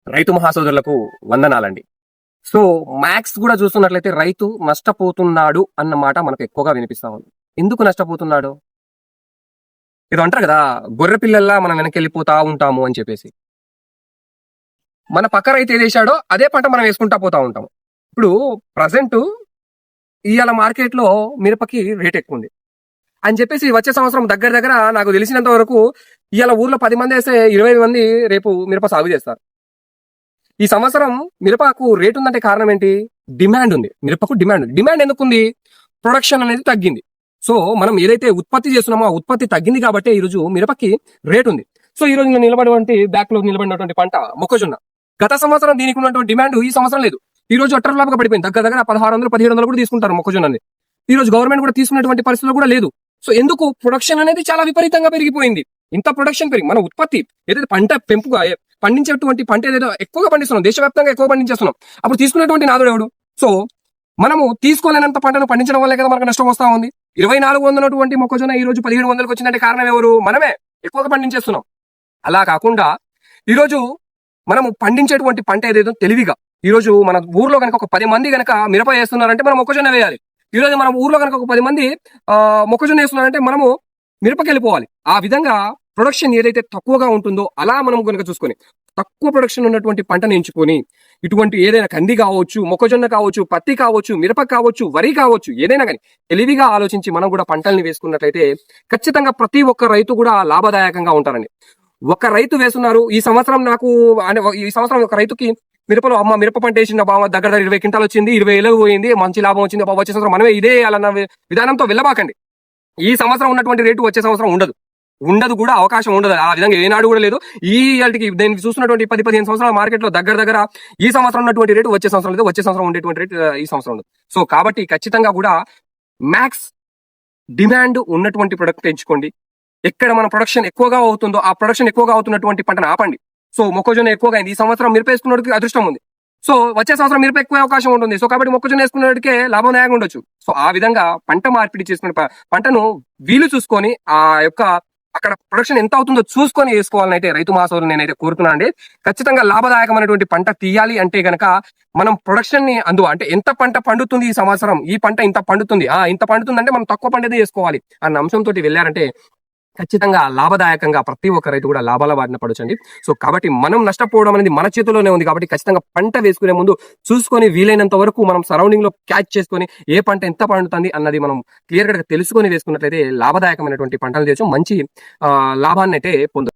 రైతు మహాసోదరులకు వందనాలండి. So, maths కూడా చూస్తున్నట్లయితే రైతు నష్టపోతున్నాడు అన్న మాట మనకు ఎక్కువగా వినిపిస్తా ఉంది. ఎందుకు నష్టపోతున్నాడు? ఏదో అంటారు కదా! గొర్రె పిల్లల్లా మనం వెనకెళ్ళిపోతా ఉంటాము అని చెప్పేసి. మన పక్క రైతు ఏదేశాడో అదే పంట మనం వేసుకుంటా పోతా ఉంటాం. ఇప్పుడు ప్రెజెంటు ఇయాల మార్కెట్‌లో మిరపకి రేట్ ఎక్కువుంది. అని చెప్పేసి వచ్చే సంవత్సరం దగ్గర దగ్గర నాకు తెలిసినంత వరకు ఇయాల ఊర్లో 10 మందేస్తే 25 మంది రేపు మిరప సాగు చేస్తారు. ఈ సంవత్సరం మిరపకు రేట్ ఉందంటే కారణం ఏంటి? డిమాండ్ ఉంది. మిరపకు డిమాండ్ ఉంది. డిమాండ్ ఎందుకుంది? ప్రొడక్షన్ అనేది తగ్గింది. సో, మనం ఏదైతే ఉత్పత్తి చేస్తున్నామో ఆ ఉత్పత్తి తగ్గింది కాబట్టే ఈరోజు మిరపకి రేట్ ఉంది. సో, ఈరోజు నేను బ్యాక్‌లో నిలబడినటువంటి పంట మొక్కజొన్న. గత సంవత్సరం దీనికి ఉన్నటువంటి డిమాండ్ ఈ సంవత్సరం లేదు. ఈ రోజు అట్టర్లాగా పడిపోయింది. దగ్గర దగ్గర 1600, 1700 కూడా తీసుకుంటారు మొక్కజొన్నని. ఈ రోజు గవర్నమెంట్ కూడా తీసుకునేటువంటి పరిస్థితులు కూడా లేదు. సో, ఎందుకు? ప్రొడక్షన్ అనేది చాలా విపరీతంగా పెరిగిపోయింది. ఇంత ప్రొడక్షన్ పెరిగి మన ఉత్పత్తి ఏదైతే పంట పెంపుగా పండించేటువంటి పంట ఏదైతే ఎక్కువగా పండిస్తున్నాం, దేశవ్యాప్తంగా ఎక్కువ పండించేస్తున్నాం. అప్పుడు తీసుకునేటువంటి నాదుడు ఎవడు? సో, మనము తీసుకోలేనంత పంటను పండించడం వల్లే కదా మనకు నష్టం వస్తా ఉంది. 2400 ఉన్నటువంటి మొక్కజొన్న ఈ రోజు 1700కి వచ్చిందంటే కారణం ఎవరు? మనమే ఎక్కువగా పండించేస్తున్నాం. అలా కాకుండా ఈరోజు మనము పండించేటువంటి పంట ఏదైతే తెలివిగా ఈరోజు మన ఊర్లో కనుక ఒక 10 మంది కనుక మిరప వేస్తున్నారంటే మనం మొక్కజొన్న వేయాలి. ఈరోజు మన ఊర్లో కనుక ఒక 10 మంది మొక్కజొన్న వేస్తున్నారంటే మనము మిరపకి వెళ్ళిపోవాలి. ఆ విధంగా ప్రొడక్షన్ ఏదైతే తక్కువగా ఉంటుందో అలా మనం కనుక చూసుకొని తక్కువ ప్రొడక్షన్ ఉన్నటువంటి పంటను ఎంచుకొని ఇటువంటి ఏదైనా కంది కావచ్చు, మొక్కజొన్న కావచ్చు, పత్తి కావచ్చు, మిరప కావచ్చు, వరి కావచ్చు, ఏదైనా కానీ తెలివిగా ఆలోచించి మనం కూడా పంటల్ని వేసుకున్నట్లయితే ఖచ్చితంగా ప్రతి ఒక్క రైతు కూడా లాభదాయకంగా ఉంటారండి. ఒక రైతు వేస్తున్నారు ఈ సంవత్సరం ఈ సంవత్సరం ఒక రైతుకి మిరపలో అమ్మ మిరప పంట వేసిన బావ దగ్గర 20 క్వింటాలు వచ్చింది, 20,000 పోయింది, మంచి లాభం వచ్చింది, వచ్చే సంవత్సరం మనమే ఇదే వేయాలన్న విధానంతో వెళ్ళబాకండి. ఈ సంవత్సరం ఉన్నటువంటి రేటు వచ్చే సంవత్సరం ఉండదు కూడా, అవకాశం ఉండదు. ఆ విధంగా ఏనాడు కూడా లేదు. ఈ వాటికి నేను చూస్తున్నటువంటి 10-15 సంవత్సరాల మార్కెట్ లో దగ్గర దగ్గర ఈ సంవత్సరం ఉన్నటువంటి రేటు వచ్చే సంవత్సరం లేదు, వచ్చే సంవత్సరం ఉండేటువంటి రేటు ఈ సంవత్సరం ఉండదు. సో కాబట్టి ఖచ్చితంగా కూడా మ్యాక్స్ డిమాండ్ ఉన్నటువంటి ప్రొడక్ట్ ఎంచుకోండి. ఎక్కడ మన ప్రొడక్షన్ ఎక్కువగా అవుతుందో ఆ ప్రొడక్షన్ ఎక్కువగా అవుతున్నటువంటి పంటను ఆపండి. సో మొక్కజొన్న ఎక్కువగా అయింది, ఈ సంవత్సరం మిరప వేసుకున్నోడికి అదృష్టం ఉంది. సో వచ్చే సంవత్సరం మిరప ఎక్కువ అవకాశం ఉంటుంది. సో కాబట్టి మొక్కజొన్న వేసుకున్నోడికే లాభదాయకంగా ఉండొచ్చు. సో ఆ విధంగా పంట మార్పిడి చేసుకునే పంటను వీలు చూసుకొని ఆ యొక్క అక్కడ ప్రొడక్షన్ ఎంత అవుతుందో చూసుకొని వేసుకోవాలని అయితే రైతు మహాసోదరులు నేనైతే కోరుతున్నాను అండి. ఖచ్చితంగా లాభదాయకమైనటువంటి పంట తీయాలి అంటే గనక మనం ప్రొడక్షన్ ని అంటే ఎంత పంట పండుతుంది ఈ సంవత్సరం, ఈ పంట ఇంత పండుతుంది, ఇంత పండుతుంది అంటే మనం తక్కువ పంటదే చేసుకోవాలి అన్న అంశంతో వెళ్ళారంటే ఖచ్చితంగా లాభదాయకంగా ప్రతి ఒక్క రైతు కూడా లాభాల బారిన పడొచ్చండి. సో కాబట్టి మనం నష్టపోవడం అనేది మన చేతిలోనే ఉంది. కాబట్టి ఖచ్చితంగా పంట వేసుకునే ముందు చూసుకొని వీలైనంత వరకు మనం సరౌండింగ్ లో క్యాచ్ చేసుకొని ఏ పంట ఎంత పండుతుంది అన్నది మనం క్లియర్ గా తెలుసుకొని వేసుకున్నట్లయితే లాభదాయకమైనటువంటి పంటలు చేయొచ్చు, మంచి లాభాన్ని అయితే పొందొచ్చు.